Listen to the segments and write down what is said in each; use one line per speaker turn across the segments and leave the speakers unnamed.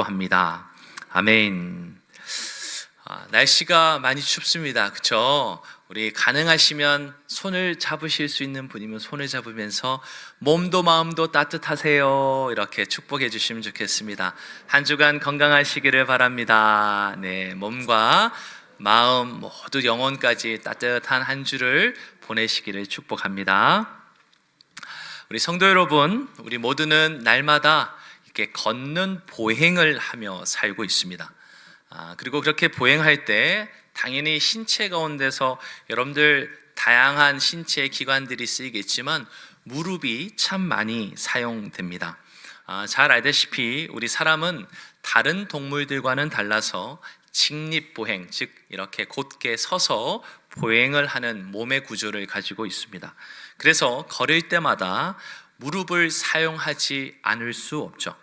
합니다. 아멘. 날씨가 많이 춥습니다. 그렇죠? 우리 가능하시면 손을 잡으실 수 있는 분이면 손을 잡으면서 몸도 마음도 따뜻하세요. 이렇게 축복해 주시면 좋겠습니다. 한 주간 건강하시기를 바랍니다. 네, 몸과 마음 모두 영혼까지 따뜻한 한 주를 보내시기를 축복합니다. 우리 성도 여러분, 우리 모두는 날마다 이렇게 걷는 보행을 하며 살고 있습니다. 그리고 그렇게 보행할 때 당연히 신체 가운데서 여러분들 다양한 신체 기관들이 쓰이겠지만 무릎이 참 많이 사용됩니다. 잘 알다시피 우리 사람은 다른 동물들과는 달라서 직립보행, 즉 이렇게 곧게 서서 보행을 하는 몸의 구조를 가지고 있습니다. 그래서 걸을 때마다 무릎을 사용하지 않을 수 없죠.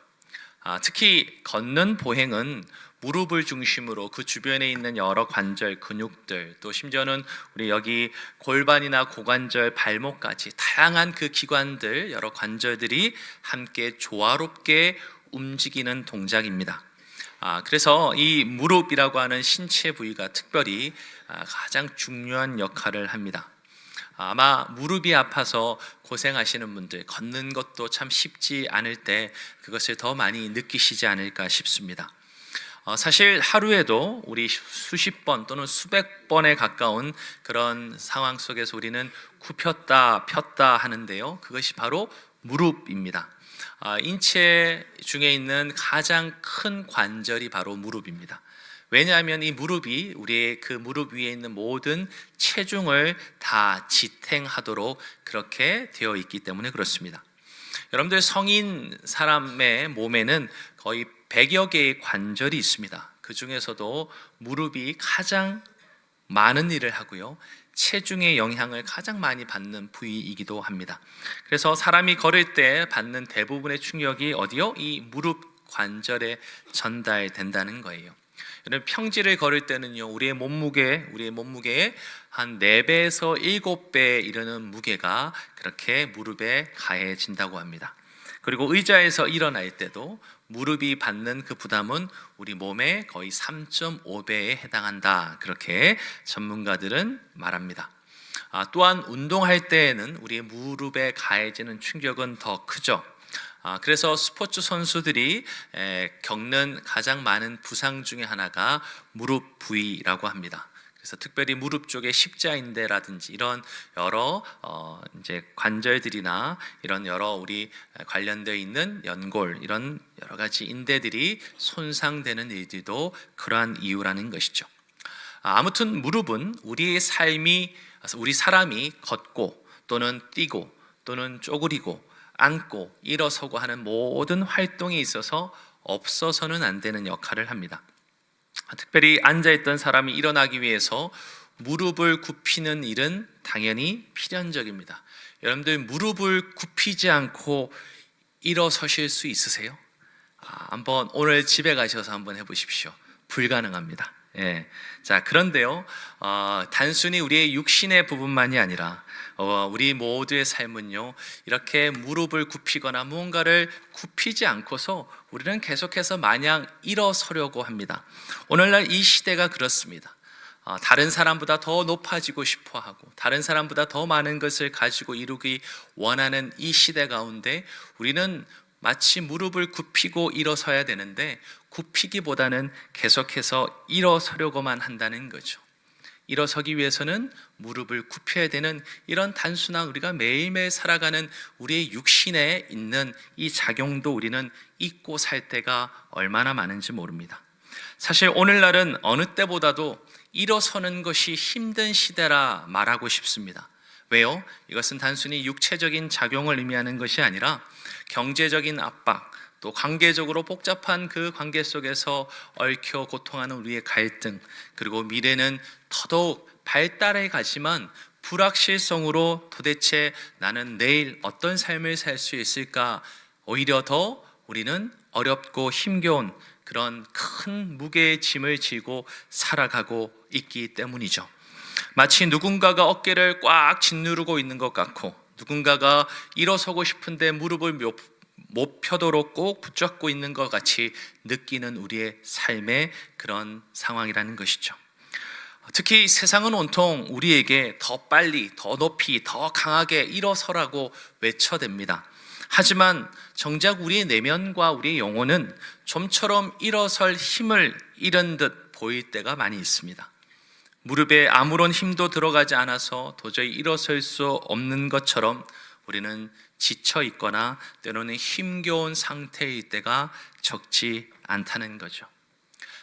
특히 걷는 보행은 무릎을 중심으로 그 주변에 있는 여러 관절, 근육들, 또 심지어는 우리 여기 골반이나 고관절, 발목까지 다양한 그 기관들, 여러 관절들이 함께 조화롭게 움직이는 동작입니다. 그래서 이 무릎이라고 하는 신체 부위가 특별히 가장 중요한 역할을 합니다. 아마 무릎이 아파서 고생하시는 분들, 걷는 것도 참 쉽지 않을 때 그것을 더 많이 느끼시지 않을까 싶습니다. 사실 하루에도 우리 수십 번 또는 수백 번에 가까운 그런 상황 속에서 우리는 굽혔다 폈다 하는데요, 그것이 바로 무릎입니다. 인체 중에 있는 가장 큰 관절이 바로 무릎입니다. 왜냐하면 이 무릎이 우리의 그 무릎 위에 있는 모든 체중을 다 지탱하도록 그렇게 되어 있기 때문에 그렇습니다. 여러분들 성인 사람의 몸에는 거의 100여 개의 관절이 있습니다. 그 중에서도 무릎이 가장 많은 일을 하고요, 체중의 영향을 가장 많이 받는 부위이기도 합니다. 그래서 사람이 걸을 때 받는 대부분의 충격이 어디요? 이 무릎 관절에 전달된다는 거예요. 평지를 걸을 때는요, 우리의 몸무게의 한 4배에서 7배에 이르는 무게가 그렇게 무릎에 가해진다고 합니다. 그리고 의자에서 일어날 때도 무릎이 받는 그 부담은 우리 몸의 거의 3.5배에 해당한다, 그렇게 전문가들은 말합니다. 또한 운동할 때에는 우리의 무릎에 가해지는 충격은 더 크죠. 그래서 스포츠 선수들이 겪는 가장 많은 부상 중에 하나가 무릎 부위라고 합니다. 그래서 특별히 무릎 쪽에 십자인대라든지 이런 여러 이제 관절들이나 이런 여러 우리 관련되어 있는 연골, 이런 여러 가지 인대들이 손상되는 일들도 그러한 이유라는 것이죠. 아무튼 무릎은 우리 사람이 걷고 또는 뛰고 또는 쪼그리고 앉고 일어서고 하는 모든 활동에 있어서 없어서는 안 되는 역할을 합니다. 특별히 앉아있던 사람이 일어나기 위해서 무릎을 굽히는 일은 당연히 필연적입니다. 여러분들 무릎을 굽히지 않고 일어서실 수 있으세요? 한번 오늘 집에 가셔서 한번 해보십시오. 불가능합니다. 예. 자, 그런데요, 단순히 우리의 육신의 부분만이 아니라 우리 모두의 삶은요, 이렇게 무릎을 굽히거나 무언가를 굽히지 않고서 우리는 계속해서 마냥 일어서려고 합니다. 오늘날 이 시대가 그렇습니다. 다른 사람보다 더 높아지고 싶어하고 다른 사람보다 더 많은 것을 가지고 이루기 원하는 이 시대 가운데 우리는 마치 무릎을 굽히고 일어서야 되는데 굽히기보다는 계속해서 일어서려고만 한다는 거죠. 일어서기 위해서는 무릎을 굽혀야 되는 이런 단순한 우리가 매일매일 살아가는 우리의 육신에 있는 이 작용도 우리는 잊고 살 때가 얼마나 많은지 모릅니다. 사실 오늘날은 어느 때보다도 일어서는 것이 힘든 시대라 말하고 싶습니다. 왜요? 이것은 단순히 육체적인 작용을 의미하는 것이 아니라 경제적인 압박, 또 관계적으로 복잡한 그 관계 속에서 얽혀 고통하는 우리의 갈등, 그리고 미래는 더더욱 발달해 가지만 불확실성으로 도대체 나는 내일 어떤 삶을 살 수 있을까, 오히려 더 우리는 어렵고 힘겨운 그런 큰 무게의 짐을 지고 살아가고 있기 때문이죠. 마치 누군가가 어깨를 꽉 짓누르고 있는 것 같고 누군가가 일어서고 싶은데 무릎을 목표도로 꼭 붙잡고 있는 것 같이 느끼는 우리의 삶의 그런 상황이라는 것이죠. 특히 세상은 온통 우리에게 더 빨리, 더 높이, 더 강하게 일어서라고 외쳐댑니다. 하지만 정작 우리의 내면과 우리의 영혼은 좀처럼 일어설 힘을 잃은 듯 보일 때가 많이 있습니다. 무릎에 아무런 힘도 들어가지 않아서 도저히 일어설 수 없는 것처럼 우리는 지쳐 있거나 때로는 힘겨운 상태일 때가 적지 않다는 거죠.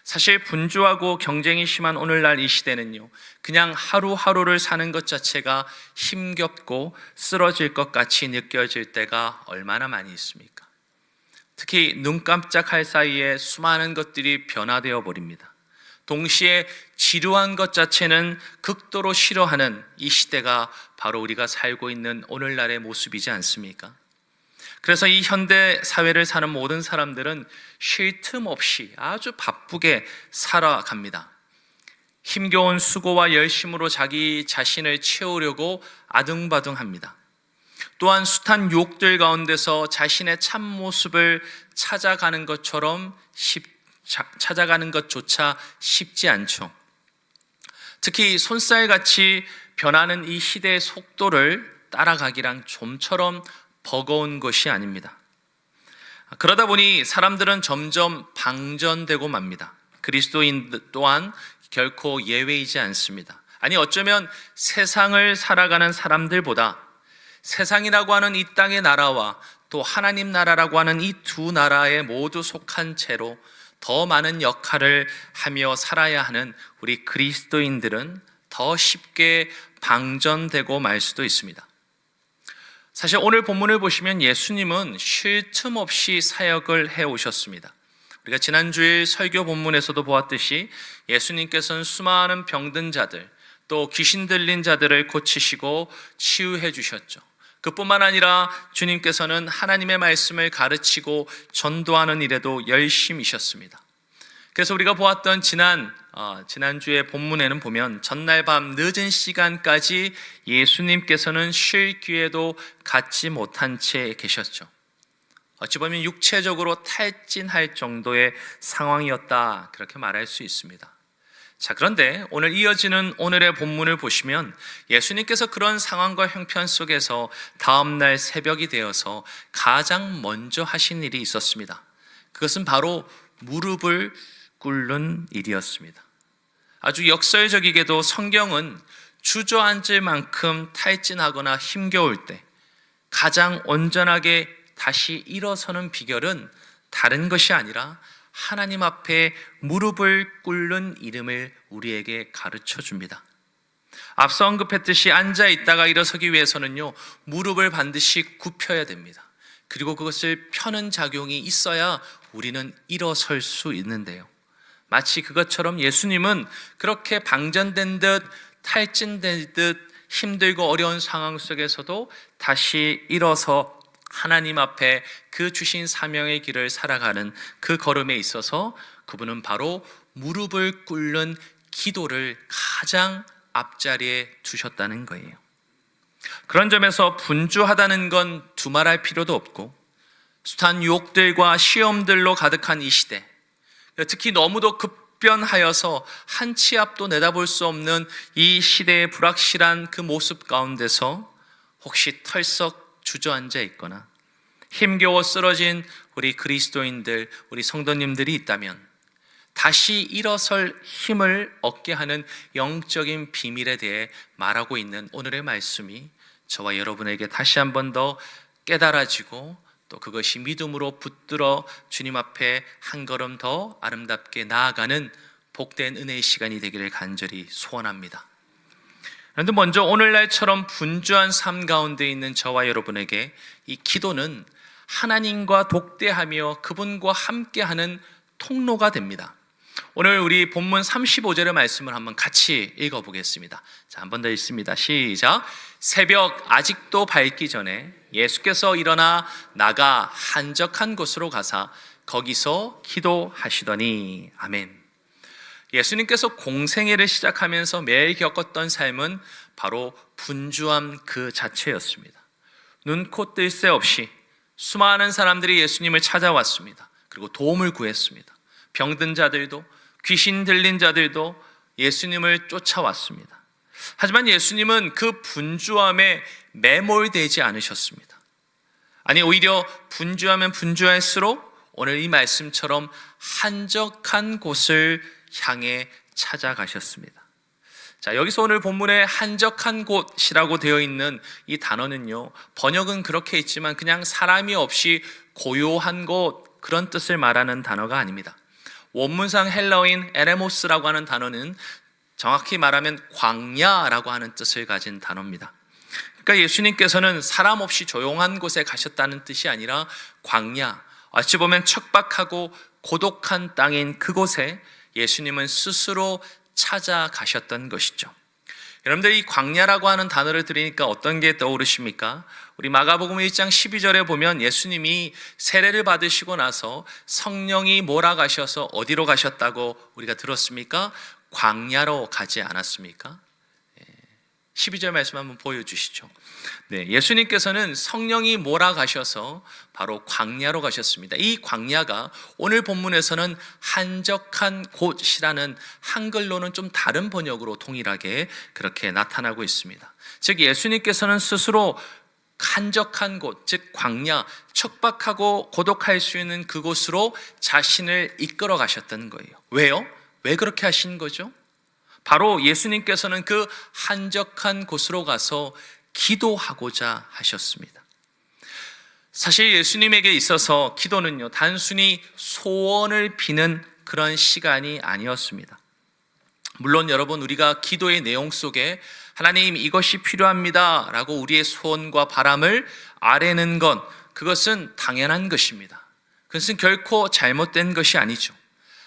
사실 분주하고 경쟁이 심한 오늘날 이 시대는요, 그냥 하루하루를 사는 것 자체가 힘겹고 쓰러질 것 같이 느껴질 때가 얼마나 많이 있습니까? 특히 눈 깜짝할 사이에 수많은 것들이 변화되어 버립니다. 동시에 지루한 것 자체는 극도로 싫어하는 이 시대가 바로 우리가 살고 있는 오늘날의 모습이지 않습니까? 그래서 이 현대 사회를 사는 모든 사람들은 쉴 틈 없이 아주 바쁘게 살아갑니다. 힘겨운 수고와 열심으로 자기 자신을 채우려고 아등바등합니다. 또한 숱한 유혹들 가운데서 자신의 참모습을 찾아가는 것조차 쉽지 않죠. 특히 손살같이 변하는 이 시대의 속도를 따라가기란 좀처럼 버거운 것이 아닙니다. 그러다 보니 사람들은 점점 방전되고 맙니다. 그리스도인 또한 결코 예외이지 않습니다. 아니, 어쩌면 세상을 살아가는 사람들보다 세상이라고 하는 이 땅의 나라와 또 하나님 나라라고 하는 이 두 나라에 모두 속한 채로 더 많은 역할을 하며 살아야 하는 우리 그리스도인들은 더 쉽게 방전되고 말 수도 있습니다. 사실 오늘 본문을 보시면 예수님은 쉴 틈 없이 사역을 해오셨습니다. 우리가 지난주일 설교 본문에서도 보았듯이 예수님께서는 수많은 병든 자들, 또 귀신 들린 자들을 고치시고 치유해 주셨죠. 그뿐만 아니라 주님께서는 하나님의 말씀을 가르치고 전도하는 일에도 열심이셨습니다. 그래서 우리가 보았던 지난주의 본문에는 보면 전날 밤 늦은 시간까지 예수님께서는 쉴 기회도 갖지 못한 채 계셨죠. 어찌 보면 육체적으로 탈진할 정도의 상황이었다, 그렇게 말할 수 있습니다. 자, 그런데 오늘 이어지는 오늘의 본문을 보시면 예수님께서 그런 상황과 형편 속에서 다음날 새벽이 되어서 가장 먼저 하신 일이 있었습니다. 그것은 바로 무릎을 꿇는 일이었습니다. 아주 역설적이게도 성경은 주저앉을 만큼 탈진하거나 힘겨울 때 가장 온전하게 다시 일어서는 비결은 다른 것이 아니라 하나님 앞에 무릎을 꿇는 이름을 우리에게 가르쳐 줍니다. 앞서 언급했듯이 앉아 있다가 일어서기 위해서는요, 무릎을 반드시 굽혀야 됩니다. 그리고 그것을 펴는 작용이 있어야 우리는 일어설 수 있는데요, 마치 그것처럼 예수님은 그렇게 방전된 듯 탈진된 듯 힘들고 어려운 상황 속에서도 다시 일어서 하나님 앞에 그 주신 사명의 길을 살아가는 그 걸음에 있어서 그분은 바로 무릎을 꿇는 기도를 가장 앞자리에 두셨다는 거예요. 그런 점에서 분주하다는 건 두말할 필요도 없고, 숱한 유혹들과 시험들로 가득한 이 시대, 특히 너무도 급변하여서 한 치 앞도 내다볼 수 없는 이 시대의 불확실한 그 모습 가운데서 혹시 털썩 주저앉아 있거나 힘겨워 쓰러진 우리 그리스도인들, 우리 성도님들이 있다면 다시 일어설 힘을 얻게 하는 영적인 비밀에 대해 말하고 있는 오늘의 말씀이 저와 여러분에게 다시 한 번 더 깨달아지고, 또 그것이 믿음으로 붙들어 주님 앞에 한 걸음 더 아름답게 나아가는 복된 은혜의 시간이 되기를 간절히 소원합니다. 그런데 먼저 오늘날처럼 분주한 삶 가운데 있는 저와 여러분에게 이 기도는 하나님과 독대하며 그분과 함께하는 통로가 됩니다. 오늘 우리 본문 35절의 말씀을 한번 같이 읽어보겠습니다. 자, 한 번 더 읽습니다. 시작. 새벽 아직도 밝기 전에 예수께서 일어나 나가 한적한 곳으로 가사 거기서 기도하시더니. 아멘. 예수님께서 공생애를 시작하면서 매일 겪었던 삶은 바로 분주함 그 자체였습니다. 눈, 코, 뜰 새 없이 수많은 사람들이 예수님을 찾아왔습니다. 그리고 도움을 구했습니다. 병든 자들도, 귀신 들린 자들도 예수님을 쫓아왔습니다. 하지만 예수님은 그 분주함에 매몰되지 않으셨습니다. 아니, 오히려 분주하면 분주할수록 오늘 이 말씀처럼 한적한 곳을 향해 찾아가셨습니다. 자, 여기서 오늘 본문에 한적한 곳이라고 되어 있는 이 단어는요, 번역은 그렇게 있지만 그냥 사람이 없이 고요한 곳, 그런 뜻을 말하는 단어가 아닙니다. 원문상 헬라어인 에레모스라고 하는 단어는 정확히 말하면 광야라고 하는 뜻을 가진 단어입니다. 그러니까 예수님께서는 사람 없이 조용한 곳에 가셨다는 뜻이 아니라 광야, 어찌 보면 척박하고 고독한 땅인 그곳에 예수님은 스스로 찾아가셨던 것이죠. 여러분들, 이 광야라고 하는 단어를 들으니까 어떤 게 떠오르십니까? 우리 마가복음 1장 12절에 보면 예수님이 세례를 받으시고 나서 성령이 몰아가셔서 어디로 가셨다고 우리가 들었습니까? 광야로 가지 않았습니까? 12절 말씀 한번 보여주시죠. 네, 예수님께서는 성령이 몰아가셔서 바로 광야로 가셨습니다. 이 광야가 오늘 본문에서는 한적한 곳이라는 한글로는 좀 다른 번역으로 동일하게 그렇게 나타나고 있습니다. 즉, 예수님께서는 스스로 한적한 곳, 즉 광야, 척박하고 고독할 수 있는 그곳으로 자신을 이끌어 가셨던 거예요. 왜요? 왜 그렇게 하신 거죠? 바로 예수님께서는 그 한적한 곳으로 가서 기도하고자 하셨습니다. 사실 예수님에게 있어서 기도는요, 단순히 소원을 비는 그런 시간이 아니었습니다. 물론 여러분, 우리가 기도의 내용 속에 하나님, 이것이 필요합니다 라고 우리의 소원과 바람을 아뢰는 것, 그것은 당연한 것입니다. 그것은 결코 잘못된 것이 아니죠.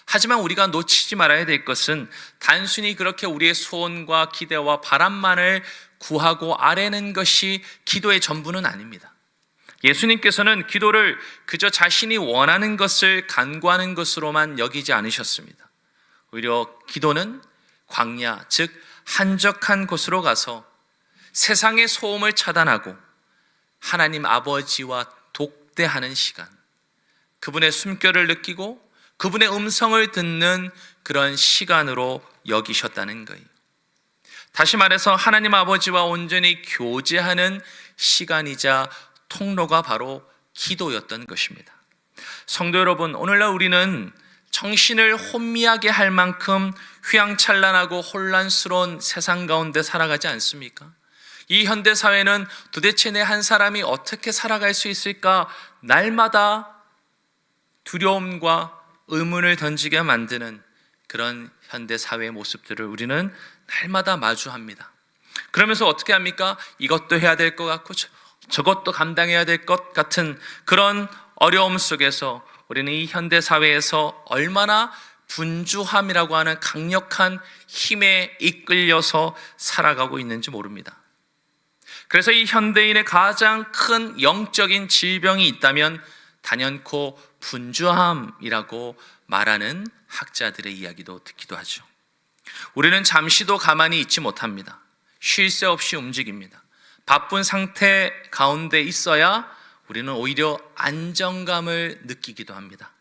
하지만 우리가 놓치지 말아야 될 것은 단순히 그렇게 우리의 소원과 기대와 바람만을 구하고 아뢰는 것이 기도의 전부는 아닙니다. 예수님께서는 기도를 그저 자신이 원하는 것을 간구하는 것으로만 여기지 않으셨습니다. 오히려 기도는 광야, 즉 한적한 곳으로 가서 세상의 소음을 차단하고 하나님 아버지와 독대하는 시간, 그분의 숨결을 느끼고 그분의 음성을 듣는 그런 시간으로 여기셨다는 거예요. 다시 말해서 하나님 아버지와 온전히 교제하는 시간이자 통로가 바로 기도였던 것입니다. 성도 여러분, 오늘날 우리는 정신을 혼미하게 할 만큼 휘황찬란하고 혼란스러운 세상 가운데 살아가지 않습니까? 이 현대 사회는 도대체 내 한 사람이 어떻게 살아갈 수 있을까? 날마다 두려움과 의문을 던지게 만드는 그런 현대 사회의 모습들을 우리는 날마다 마주합니다. 그러면서 어떻게 합니까? 이것도 해야 될 것 같고 저것도 감당해야 될 것 같은 그런 어려움 속에서 우리는 이 현대 사회에서 얼마나 분주함이라고 하는 강력한 힘에 이끌려서 살아가고 있는지 모릅니다. 그래서 이 현대인의 가장 큰 영적인 질병이 있다면 단연코 분주함이라고 말하는 학자들의 이야기도 듣기도 하죠. 우리는 잠시도 가만히 있지 못합니다. 쉴 새 없이 움직입니다. 바쁜 상태 가운데 있어야 우리는 오히려 안정감을 느끼기도 합니다.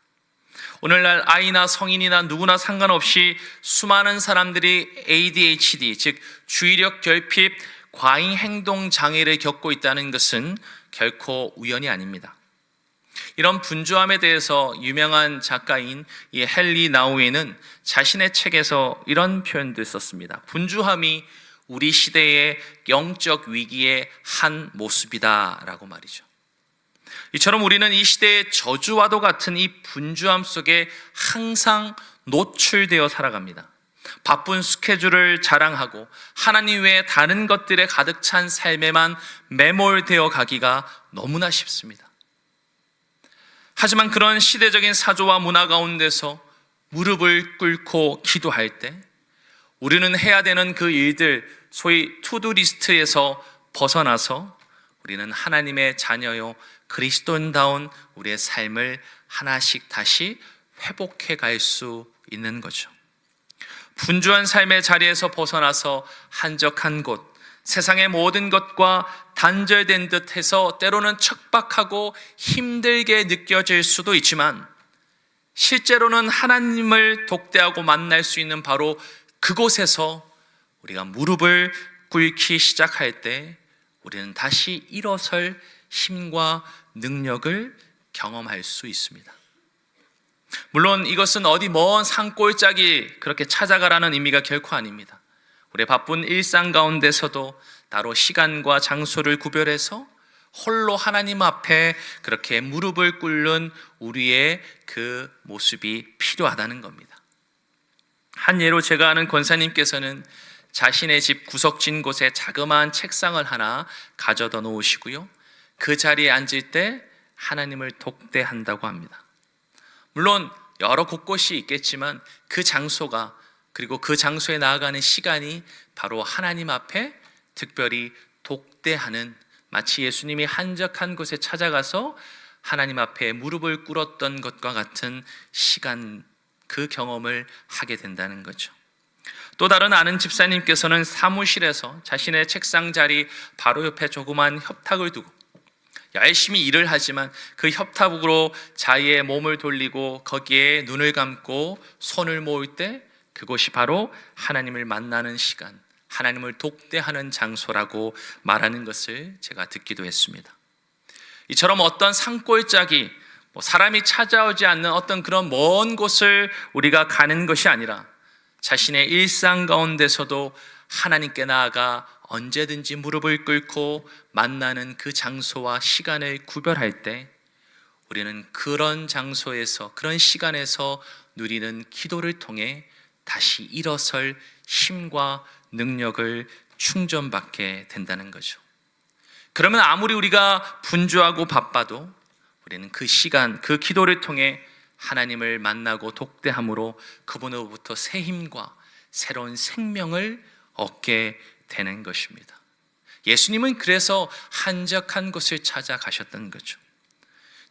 오늘날 아이나 성인이나 누구나 상관없이 수많은 사람들이 ADHD, 즉 주의력 결핍 과잉 행동 장애를 겪고 있다는 것은 결코 우연이 아닙니다. 이런 분주함에 대해서 유명한 작가인 이 헨리 나우에는 자신의 책에서 이런 표현도 썼습니다. 분주함이 우리 시대의 영적 위기의 한 모습이다라고 말이죠. 이처럼 우리는 이 시대의 저주와도 같은 이 분주함 속에 항상 노출되어 살아갑니다. 바쁜 스케줄을 자랑하고 하나님 외에 다른 것들에 가득 찬 삶에만 매몰되어 가기가 너무나 쉽습니다. 하지만 그런 시대적인 사조와 문화 가운데서 무릎을 꿇고 기도할 때 우리는 해야 되는 그 일들, 소위 투두리스트에서 벗어나서 우리는 하나님의 자녀요 그리스도인다운 우리의 삶을 하나씩 다시 회복해 갈 수 있는 거죠. 분주한 삶의 자리에서 벗어나서 한적한 곳, 세상의 모든 것과 단절된 듯해서 때로는 척박하고 힘들게 느껴질 수도 있지만 실제로는 하나님을 독대하고 만날 수 있는 바로 그곳에서 우리가 무릎을 꿇기 시작할 때 우리는 다시 일어설 힘과 능력을 경험할 수 있습니다. 물론 이것은 어디 먼 산골짜기 그렇게 찾아가라는 의미가 결코 아닙니다. 우리의 바쁜 일상 가운데서도 따로 시간과 장소를 구별해서 홀로 하나님 앞에 그렇게 무릎을 꿇는 우리의 그 모습이 필요하다는 겁니다. 한 예로 제가 아는 권사님께서는 자신의 집 구석진 곳에 자그마한 책상을 하나 가져다 놓으시고요, 그 자리에 앉을 때 하나님을 독대한다고 합니다. 물론 여러 곳곳이 있겠지만 그 장소가, 그리고 그 장소에 나아가는 시간이 바로 하나님 앞에 특별히 독대하는, 마치 예수님이 한적한 곳에 찾아가서 하나님 앞에 무릎을 꿇었던 것과 같은 시간, 그 경험을 하게 된다는 거죠. 또 다른 아는 집사님께서는 사무실에서 자신의 책상 자리 바로 옆에 조그만 협탁을 두고 열심히 일을 하지만 그 협탁으로 자기의 몸을 돌리고 거기에 눈을 감고 손을 모을 때 그곳이 바로 하나님을 만나는 시간, 하나님을 독대하는 장소라고 말하는 것을 제가 듣기도 했습니다. 이처럼 어떤 산골짜기, 사람이 찾아오지 않는 어떤 그런 먼 곳을 우리가 가는 것이 아니라 자신의 일상 가운데서도 하나님께 나아가 언제든지 무릎을 꿇고 만나는 그 장소와 시간을 구별할 때 우리는 그런 장소에서, 그런 시간에서 누리는 기도를 통해 다시 일어설 힘과 능력을 충전받게 된다는 거죠. 그러면 아무리 우리가 분주하고 바빠도 우리는 그 시간, 그 기도를 통해 하나님을 만나고 독대함으로 그분으로부터 새 힘과 새로운 생명을 얻게 되는 것입니다. 예수님은 그래서 한적한 곳을 찾아가셨던 거죠.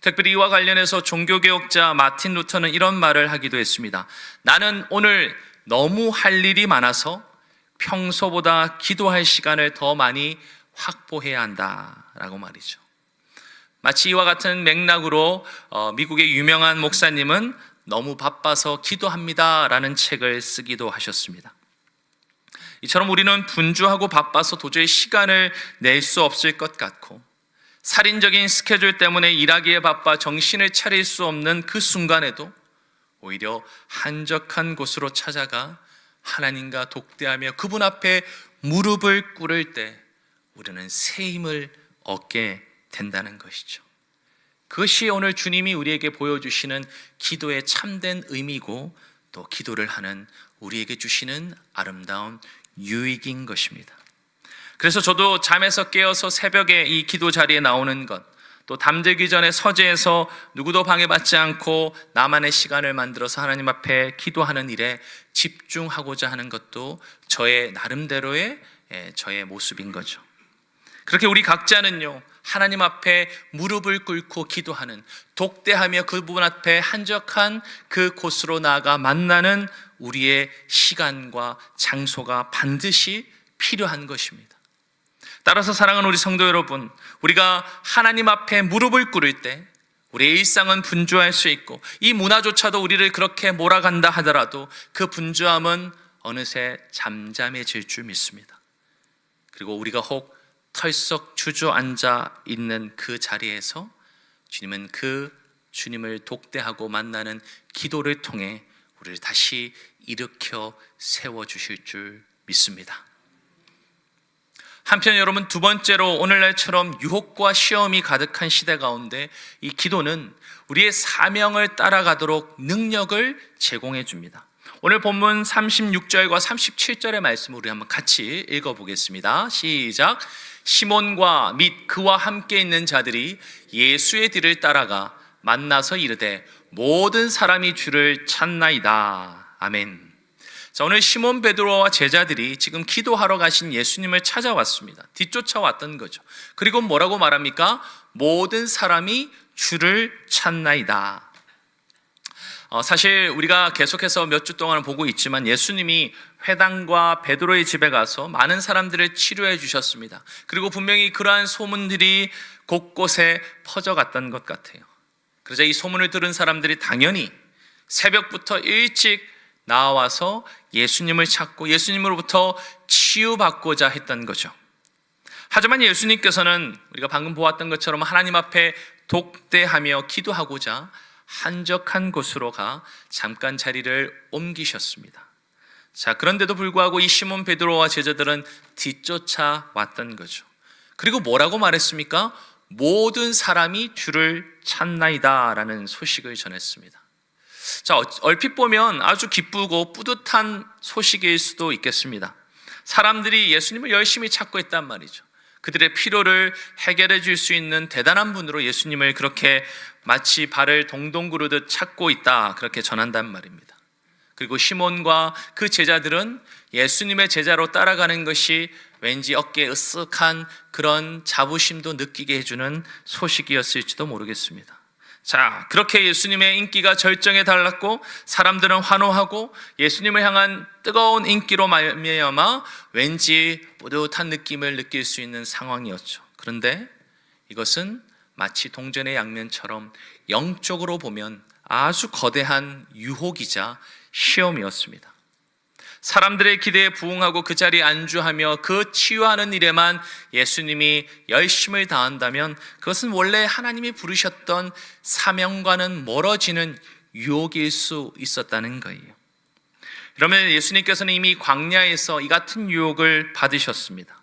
특별히 이와 관련해서 종교개혁자 마틴 루터는 이런 말을 하기도 했습니다. 나는 오늘 너무 할 일이 많아서 평소보다 기도할 시간을 더 많이 확보해야 한다라고 말이죠. 마치 이와 같은 맥락으로 미국의 유명한 목사님은 너무 바빠서 기도합니다라는 책을 쓰기도 하셨습니다. 이처럼 우리는 분주하고 바빠서 도저히 시간을 낼 수 없을 것 같고, 살인적인 스케줄 때문에 일하기에 바빠 정신을 차릴 수 없는 그 순간에도 오히려 한적한 곳으로 찾아가 하나님과 독대하며 그분 앞에 무릎을 꿇을 때 우리는 새 힘을 얻게 된다는 것이죠. 그것이 오늘 주님이 우리에게 보여주시는 기도의 참된 의미고, 또 기도를 하는 우리에게 주시는 아름다운 유익인 것입니다. 그래서 저도 잠에서 깨어서 새벽에 이 기도 자리에 나오는 것, 또 잠들기 전에 서재에서 누구도 방해받지 않고 나만의 시간을 만들어서 하나님 앞에 기도하는 일에 집중하고자 하는 것도 저의 나름대로의 저의 모습인 거죠. 그렇게 우리 각자는요, 하나님 앞에 무릎을 꿇고 기도하는, 독대하며 그분 앞에 한적한 그 곳으로 나아가 만나는 우리의 시간과 장소가 반드시 필요한 것입니다. 따라서 사랑하는 우리 성도 여러분, 우리가 하나님 앞에 무릎을 꿇을 때 우리의 일상은 분주할 수 있고, 이 문화조차도 우리를 그렇게 몰아간다 하더라도 그 분주함은 어느새 잠잠해질 줄 믿습니다. 그리고 우리가 혹 털썩 주저앉아 있는 그 자리에서 주님은 그 주님을 독대하고 만나는 기도를 통해 우리를 다시 일으켜 세워주실 줄 믿습니다. 한편 여러분, 두 번째로 오늘날처럼 유혹과 시험이 가득한 시대 가운데 이 기도는 우리의 사명을 따라가도록 능력을 제공해 줍니다. 오늘 본문 36절과 37절의 말씀을 우리 한번 같이 읽어보겠습니다. 시작. 시몬과 및 그와 함께 있는 자들이 예수의 뒤를 따라가 만나서 이르되 모든 사람이 주를 찾나이다. 아멘. 자, 오늘 시몬 베드로와 제자들이 지금 기도하러 가신 예수님을 찾아왔습니다. 뒤쫓아왔던 거죠. 그리고 뭐라고 말합니까? 모든 사람이 주를 찾나이다. 사실 우리가 계속해서 몇 주 동안 보고 있지만 예수님이 회당과 베드로의 집에 가서 많은 사람들을 치료해 주셨습니다. 그리고 분명히 그러한 소문들이 곳곳에 퍼져갔던 것 같아요. 그러자 이 소문을 들은 사람들이 당연히 새벽부터 일찍 나와서 예수님을 찾고 예수님으로부터 치유받고자 했던 거죠. 하지만 예수님께서는 우리가 방금 보았던 것처럼 하나님 앞에 독대하며 기도하고자 한적한 곳으로 가 잠깐 자리를 옮기셨습니다. 자, 그런데도 불구하고 이 시몬 베드로와 제자들은 뒤쫓아 왔던 거죠. 그리고 뭐라고 말했습니까? 모든 사람이 주를 찾나이다 라는 소식을 전했습니다. 자, 얼핏 보면 아주 기쁘고 뿌듯한 소식일 수도 있겠습니다. 사람들이 예수님을 열심히 찾고 있단 말이죠. 그들의 필요를 해결해 줄 수 있는 대단한 분으로 예수님을 그렇게 마치 발을 동동 구르듯 찾고 있다, 그렇게 전한단 말입니다. 그리고 시몬과 그 제자들은 예수님의 제자로 따라가는 것이 왠지 어깨에 으쓱한 그런 자부심도 느끼게 해주는 소식이었을지도 모르겠습니다. 자, 그렇게 예수님의 인기가 절정에 달랐고 사람들은 환호하고 예수님을 향한 뜨거운 인기로 말미암아 왠지 뿌듯한 느낌을 느낄 수 있는 상황이었죠. 그런데 이것은 마치 동전의 양면처럼 영적으로 보면 아주 거대한 유혹이자 시험이었습니다. 사람들의 기대에 부응하고 그 자리에 안주하며 그 치유하는 일에만 예수님이 열심을 다한다면 그것은 원래 하나님이 부르셨던 사명과는 멀어지는 유혹일 수 있었다는 거예요. 그러면 예수님께서는 이미 광야에서 이 같은 유혹을 받으셨습니다.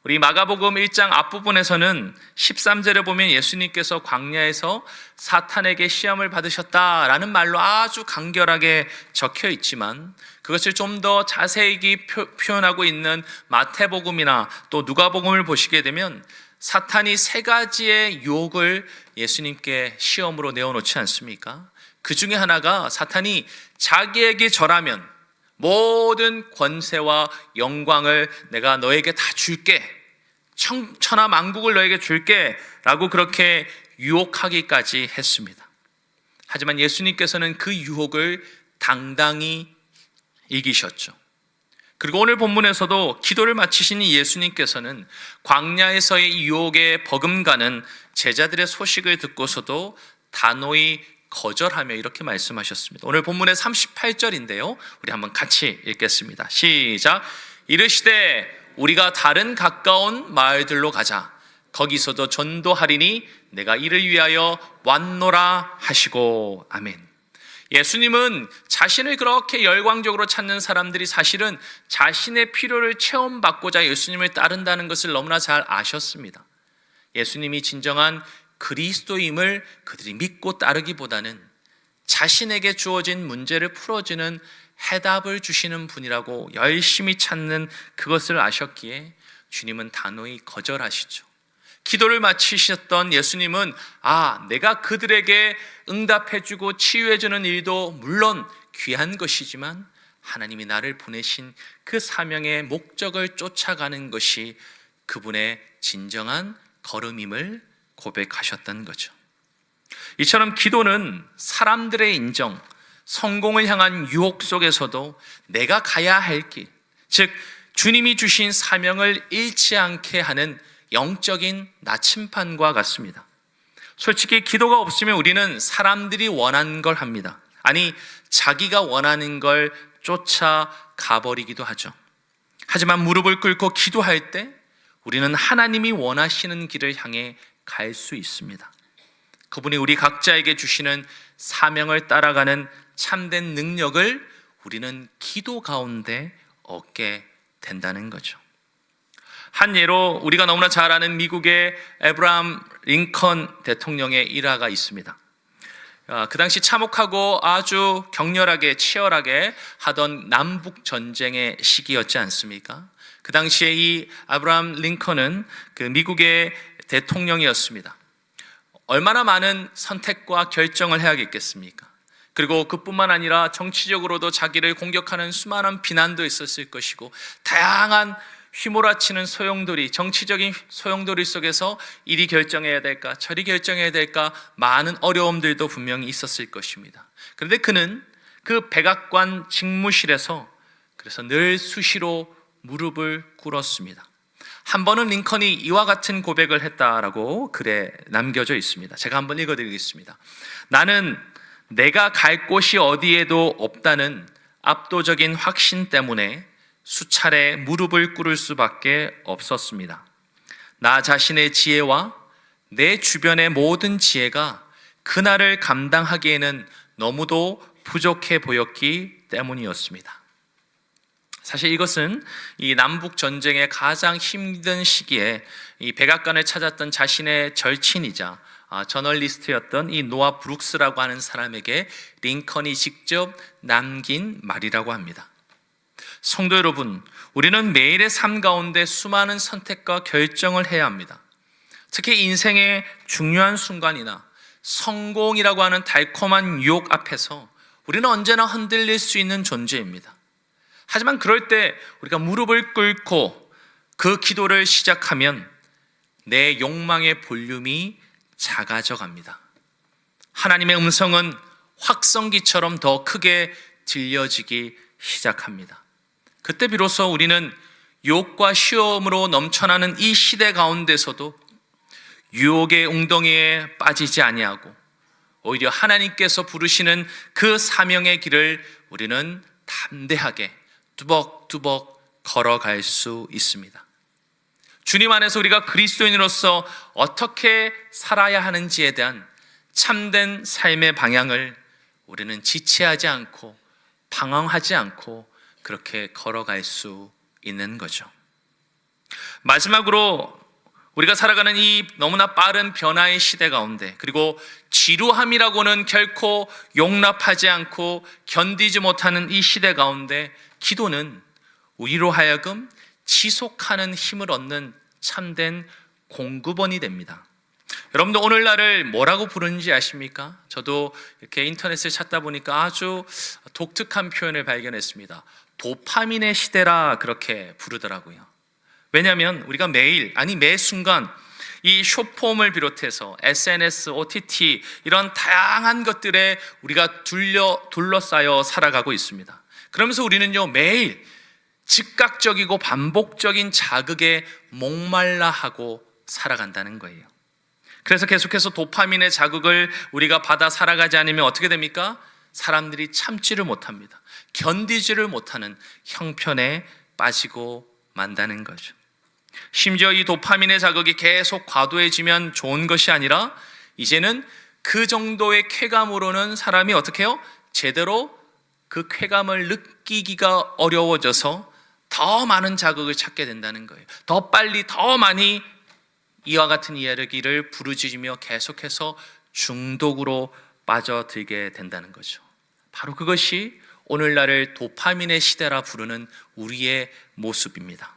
우리 마가복음 1장 앞부분에서는 13절에 보면 예수님께서 광야에서 사탄에게 시험을 받으셨다라는 말로 아주 간결하게 적혀 있지만 그것을 좀 더 자세히 표현하고 있는 마태복음이나 또 누가복음을 보시게 되면 사탄이 세 가지의 유혹을 예수님께 시험으로 내어놓지 않습니까? 그 중에 하나가 사탄이 자기에게 절하면 모든 권세와 영광을 내가 너에게 다 줄게, 천하 만국을 너에게 줄게 라고 그렇게 유혹하기까지 했습니다. 하지만 예수님께서는 그 유혹을 당당히 이기셨죠. 그리고 오늘 본문에서도 기도를 마치신 예수님께서는 광야에서의 유혹에 버금가는 제자들의 소식을 듣고서도 단호히 거절하며 이렇게 말씀하셨습니다. 오늘 본문의 38절인데요. 우리 한번 같이 읽겠습니다. 시작. 이르시되 우리가 다른 가까운 마을들로 가자. 거기서도 전도하리니 내가 이를 위하여 왔노라 하시고. 아멘. 예수님은 자신을 그렇게 열광적으로 찾는 사람들이 사실은 자신의 필요를 체험받고자 예수님을 따른다는 것을 너무나 잘 아셨습니다. 예수님이 진정한 그리스도임을 그들이 믿고 따르기보다는 자신에게 주어진 문제를 풀어주는 해답을 주시는 분이라고 열심히 찾는 그것을 아셨기에 주님은 단호히 거절하시죠. 기도를 마치셨던 예수님은 내가 그들에게 응답해주고 치유해주는 일도 물론 귀한 것이지만 하나님이 나를 보내신 그 사명의 목적을 쫓아가는 것이 그분의 진정한 걸음임을 고백하셨던 거죠. 이처럼 기도는 사람들의 인정, 성공을 향한 유혹 속에서도 내가 가야 할 길, 즉 주님이 주신 사명을 잃지 않게 하는 영적인 나침판과 같습니다. 솔직히 기도가 없으면 우리는 사람들이 원하는 걸 합니다. 아니, 자기가 원하는 걸 쫓아가버리기도 하죠. 하지만 무릎을 꿇고 기도할 때 우리는 하나님이 원하시는 길을 향해 갈 수 있습니다. 그분이 우리 각자에게 주시는 사명을 따라가는 참된 능력을 우리는 기도 가운데 얻게 된다는 거죠. 한 예로 우리가 너무나 잘 아는 미국의 에브라함 링컨 대통령의 일화가 있습니다. 그 당시 참혹하고 아주 격렬하게 치열하게 하던 남북 전쟁의 시기였지 않습니까? 그 당시에 이 아브라함 링컨은 그 미국의 대통령이었습니다. 얼마나 많은 선택과 결정을 해야겠습니까? 그리고 그뿐만 아니라 정치적으로도 자기를 공격하는 수많은 비난도 있었을 것이고 다양한 휘몰아치는 소용돌이, 정치적인 소용돌이 속에서 이리 결정해야 될까 저리 결정해야 될까 많은 어려움들도 분명히 있었을 것입니다. 그런데 그는 그 백악관 직무실에서 그래서 늘 수시로 무릎을 꿇었습니다. 한 번은 링컨이 이와 같은 고백을 했다라고 글에 남겨져 있습니다. 제가 한번 읽어드리겠습니다. 나는 내가 갈 곳이 어디에도 없다는 압도적인 확신 때문에 수차례 무릎을 꿇을 수밖에 없었습니다. 나 자신의 지혜와 내 주변의 모든 지혜가 그날을 감당하기에는 너무도 부족해 보였기 때문이었습니다. 사실 이것은 이 남북 전쟁의 가장 힘든 시기에 이 백악관을 찾았던 자신의 절친이자 저널리스트였던 이 노아 브룩스라고 하는 사람에게 링컨이 직접 남긴 말이라고 합니다. 성도 여러분, 우리는 매일의 삶 가운데 수많은 선택과 결정을 해야 합니다. 특히 인생의 중요한 순간이나 성공이라고 하는 달콤한 유혹 앞에서 우리는 언제나 흔들릴 수 있는 존재입니다. 하지만 그럴 때 우리가 무릎을 꿇고 그 기도를 시작하면 내 욕망의 볼륨이 작아져 갑니다. 하나님의 음성은 확성기처럼 더 크게 들려지기 시작합니다. 그때 비로소 우리는 유혹과 시험으로 넘쳐나는 이 시대 가운데서도 유혹의 웅덩이에 빠지지 아니하고 오히려 하나님께서 부르시는 그 사명의 길을 우리는 담대하게 뚜벅뚜벅 걸어갈 수 있습니다. 주님 안에서 우리가 그리스도인으로서 어떻게 살아야 하는지에 대한 참된 삶의 방향을 우리는 지체하지 않고 방황하지 않고 그렇게 걸어갈 수 있는 거죠. 마지막으로 우리가 살아가는 이 너무나 빠른 변화의 시대 가운데, 그리고 지루함이라고는 결코 용납하지 않고 견디지 못하는 이 시대 가운데 기도는 우리로 하여금 지속하는 힘을 얻는 참된 공급원이 됩니다. 여러분도 오늘날을 뭐라고 부르는지 아십니까? 저도 이렇게 인터넷을 찾다 보니까 아주 독특한 표현을 발견했습니다. 도파민의 시대라 그렇게 부르더라고요. 왜냐하면 우리가 매일, 아니 매 순간 이 숏폼을 비롯해서 SNS, OTT 이런 다양한 것들에 우리가 둘러싸여 살아가고 있습니다. 그러면서 우리는요 매일 즉각적이고 반복적인 자극에 목말라 하고 살아간다는 거예요. 그래서 계속해서 도파민의 자극을 우리가 받아 살아가지 않으면 어떻게 됩니까? 사람들이 참지를 못합니다. 견디지를 못하는 형편에 빠지고 만다는 거죠. 심지어 이 도파민의 자극이 계속 과도해지면 좋은 것이 아니라 이제는 그 정도의 쾌감으로는 사람이 어떻게 해요? 제대로 그 쾌감을 느끼기가 어려워져서 더 많은 자극을 찾게 된다는 거예요. 더 빨리 더 많이 이와 같은 이야기를 부르짖으며 계속해서 중독으로 빠져들게 된다는 거죠. 바로 그것이 오늘날을 도파민의 시대라 부르는 우리의 모습입니다.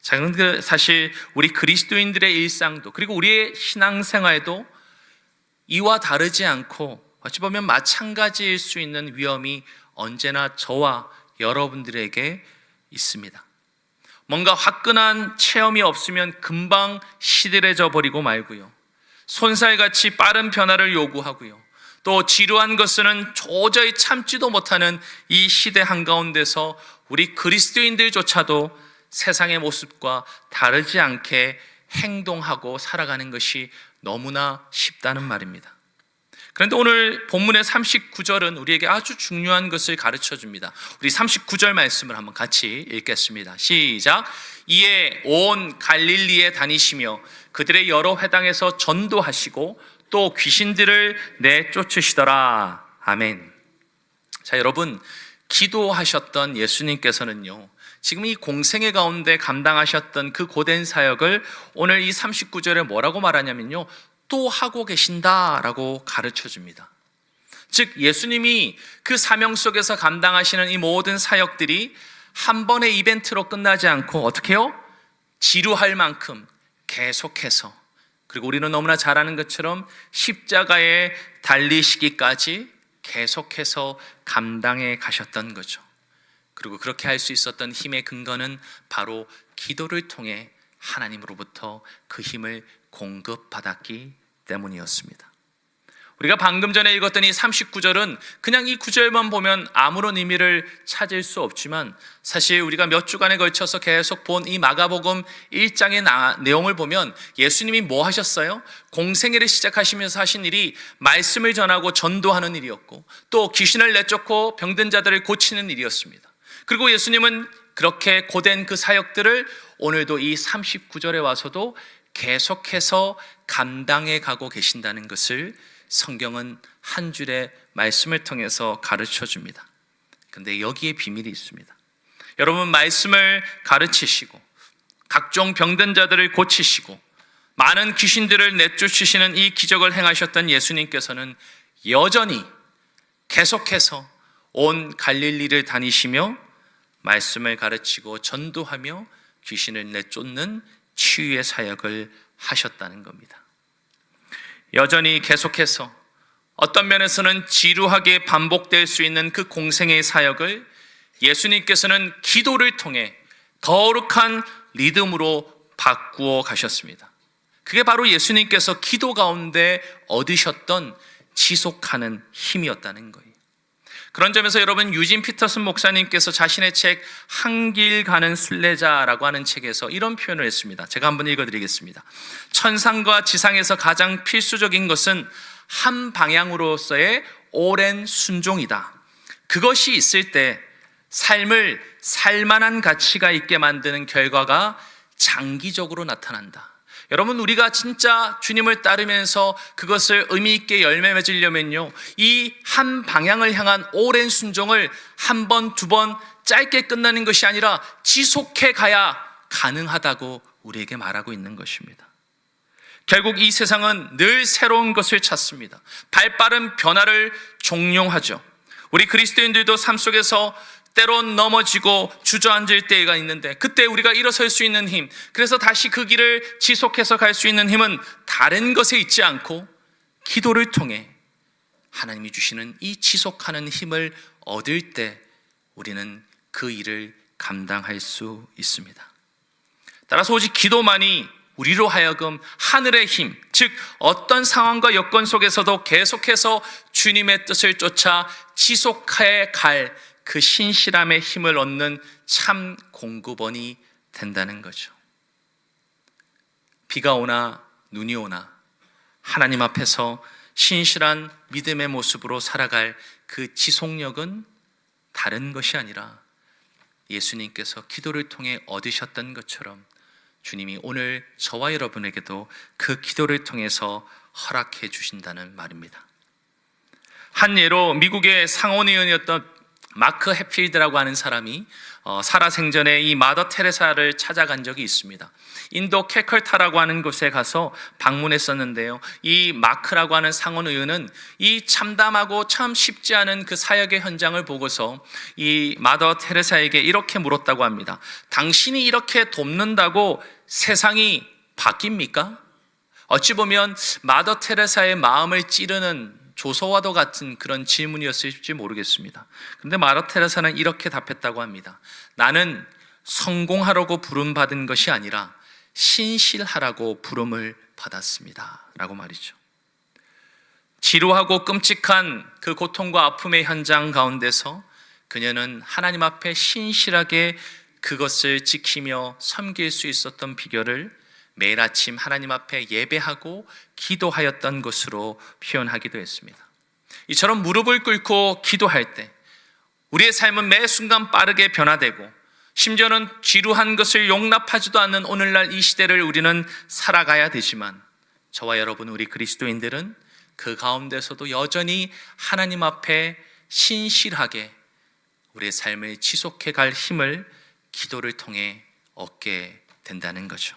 자, 그런데 사실 우리 그리스도인들의 일상도 그리고 우리의 신앙생활도 이와 다르지 않고 어찌 보면 마찬가지일 수 있는 위험이 언제나 저와 여러분들에게 있습니다. 뭔가 화끈한 체험이 없으면 금방 시들해져 버리고 말고요. 손살같이 빠른 변화를 요구하고요. 또 지루한 것은 도저히 참지도 못하는 이 시대 한가운데서 우리 그리스도인들조차도 세상의 모습과 다르지 않게 행동하고 살아가는 것이 너무나 쉽다는 말입니다. 그런데 오늘 본문의 39절은 우리에게 아주 중요한 것을 가르쳐 줍니다. 우리 39절 말씀을 한번 같이 읽겠습니다. 시작. 이에 온 갈릴리에 다니시며 그들의 여러 회당에서 전도하시고 또 귀신들을 내쫓으시더라. 아멘. 자, 여러분, 기도하셨던 예수님께서는요 지금 이 공생의 가운데 감당하셨던 그 고된 사역을 오늘 이 39절에 뭐라고 말하냐면요 또 하고 계신다라고 가르쳐 줍니다. 즉 예수님이 그 사명 속에서 감당하시는 이 모든 사역들이 한 번의 이벤트로 끝나지 않고 어떻게 해요? 지루할 만큼 계속해서, 그리고 우리는 너무나 잘 아는 것처럼 십자가에 달리시기까지 계속해서 감당해 가셨던 거죠. 그리고 그렇게 할 수 있었던 힘의 근거는 바로 기도를 통해 하나님으로부터 그 힘을 공급받았기 때문이었습니다. 우리가 방금 전에 읽었던 이 39절은 그냥 이 구절만 보면 아무런 의미를 찾을 수 없지만, 사실 우리가 몇 주간에 걸쳐서 계속 본 이 마가복음 1장의 내용을 보면 예수님이 뭐 하셨어요? 공생애를 시작하시면서 하신 일이 말씀을 전하고 전도하는 일이었고, 또 귀신을 내쫓고 병든 자들을 고치는 일이었습니다. 그리고 예수님은 그렇게 고된 그 사역들을 오늘도 이 39절에 와서도 계속해서 감당해 가고 계신다는 것을 성경은 한 줄의 말씀을 통해서 가르쳐 줍니다. 근데 여기에 비밀이 있습니다. 여러분, 말씀을 가르치시고 각종 병든 자들을 고치시고 많은 귀신들을 내쫓으시는 이 기적을 행하셨던 예수님께서는 여전히 계속해서 온 갈릴리를 다니시며 말씀을 가르치고 전도하며 귀신을 내쫓는 치유의 사역을 하셨다는 겁니다. 여전히 계속해서 어떤 면에서는 지루하게 반복될 수 있는 그 공생의 사역을 예수님께서는 기도를 통해 거룩한 리듬으로 바꾸어 가셨습니다. 그게 바로 예수님께서 기도 가운데 얻으셨던 지속하는 힘이었다는 거예요. 그런 점에서 여러분, 유진 피터슨 목사님께서 자신의 책 한 길 가는 순례자라고 하는 책에서 이런 표현을 했습니다. 제가 한번 읽어드리겠습니다. 천상과 지상에서 가장 필수적인 것은 한 방향으로서의 오랜 순종이다. 그것이 있을 때 삶을 살만한 가치가 있게 만드는 결과가 장기적으로 나타난다. 여러분, 우리가 진짜 주님을 따르면서 그것을 의미 있게 열매 맺으려면요, 이 한 방향을 향한 오랜 순종을 한 번, 두 번 짧게 끝나는 것이 아니라 지속해 가야 가능하다고 우리에게 말하고 있는 것입니다. 결국 이 세상은 늘 새로운 것을 찾습니다. 발빠른 변화를 종용하죠. 우리 그리스도인들도 삶 속에서 때론 넘어지고 주저앉을 때가 있는데, 그때 우리가 일어설 수 있는 힘, 그래서 다시 그 길을 지속해서 갈 수 있는 힘은 다른 것에 있지 않고 기도를 통해 하나님이 주시는 이 지속하는 힘을 얻을 때 우리는 그 일을 감당할 수 있습니다. 따라서 오직 기도만이 우리로 하여금 하늘의 힘, 즉 어떤 상황과 여건 속에서도 계속해서 주님의 뜻을 쫓아 지속해 갈 그 신실함의 힘을 얻는 참 공급원이 된다는 거죠. 비가 오나 눈이 오나 하나님 앞에서 신실한 믿음의 모습으로 살아갈 그 지속력은 다른 것이 아니라 예수님께서 기도를 통해 얻으셨던 것처럼 주님이 오늘 저와 여러분에게도 그 기도를 통해서 허락해 주신다는 말입니다. 한 예로 미국의 상원의원이었던 마크 해필드라고 하는 사람이 살아생전에 이 마더 테레사를 찾아간 적이 있습니다. 인도 캐컬타라고 하는 곳에 가서 방문했었는데요, 이 마크라고 하는 상원의원은 이 참담하고 참 쉽지 않은 그 사역의 현장을 보고서 이 마더 테레사에게 이렇게 물었다고 합니다. 당신이 이렇게 돕는다고 세상이 바뀝니까? 어찌 보면 마더 테레사의 마음을 찌르는 조소와도 같은 그런 질문이었을지 모르겠습니다. 그런데 마더 테레사는 이렇게 답했다고 합니다. 나는 성공하라고 부름받은 것이 아니라 신실하라고 부름을 받았습니다 라고 말이죠. 지루하고 끔찍한 그 고통과 아픔의 현장 가운데서 그녀는 하나님 앞에 신실하게 그것을 지키며 섬길 수 있었던 비결을 매일 아침 하나님 앞에 예배하고 기도하였던 것으로 표현하기도 했습니다. 이처럼 무릎을 꿇고 기도할 때 우리의 삶은 매 순간 빠르게 변화되고, 심지어는 지루한 것을 용납하지도 않는 오늘날 이 시대를 우리는 살아가야 되지만, 저와 여러분, 우리 그리스도인들은 그 가운데서도 여전히 하나님 앞에 신실하게 우리의 삶을 지속해 갈 힘을 기도를 통해 얻게 된다는 거죠.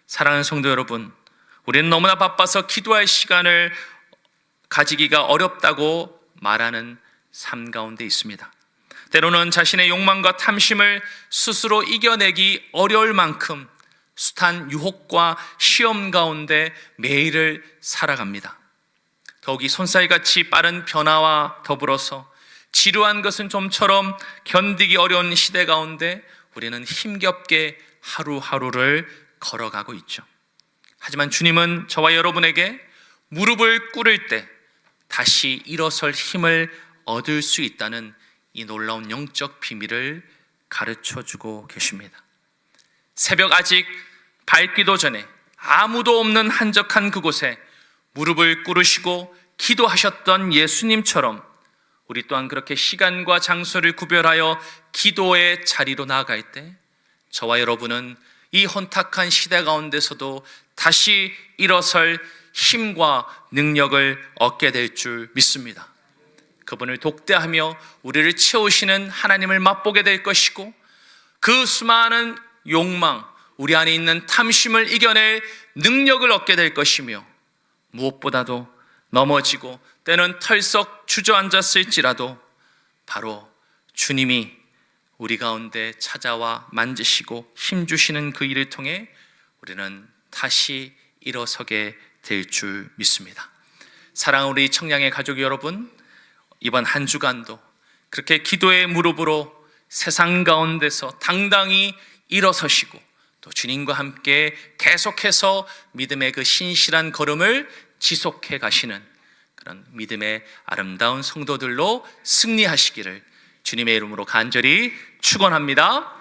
사랑하는 성도 여러분, 우리는 너무나 바빠서 기도할 시간을 가지기가 어렵다고 말하는 삶 가운데 있습니다. 때로는 자신의 욕망과 탐심을 스스로 이겨내기 어려울 만큼 숱한 유혹과 시험 가운데 매일을 살아갑니다. 더욱이 손살같이 빠른 변화와 더불어서 지루한 것은 좀처럼 견디기 어려운 시대 가운데 우리는 힘겹게 하루하루를 걸어가고 있죠. 하지만 주님은 저와 여러분에게 무릎을 꿇을 때, 다시 일어설 힘을 얻을 수 있다는 이 놀라운 영적 비밀을 가르쳐 주고 계십니다. 새벽 아직 밝기도 전에 아무도 없는 한적한 그곳에 무릎을 꿇으시고 기도하셨던 예수님처럼 우리 또한 그렇게 시간과 장소를 구별하여 기도의 자리로 나아갈 때 저와 여러분은 이 혼탁한 시대 가운데서도 다시 일어설 힘과 능력을 얻게 될 줄 믿습니다. 그분을 독대하며 우리를 채우시는 하나님을 맛보게 될 것이고, 그 수많은 욕망, 우리 안에 있는 탐심을 이겨낼 능력을 얻게 될 것이며, 무엇보다도 넘어지고 때는 털썩 주저앉았을지라도 바로 주님이 우리 가운데 찾아와 만지시고 힘주시는 그 일을 통해 우리는 다시 일어서게 될 줄 믿습니다. 사랑하는 우리 청량의 가족 여러분, 이번 한 주간도 그렇게 기도의 무릎으로 세상 가운데서 당당히 일어서시고 또 주님과 함께 계속해서 믿음의 그 신실한 걸음을 지속해 가시는 그런 믿음의 아름다운 성도들로 승리하시기를 주님의 이름으로 간절히 축원합니다.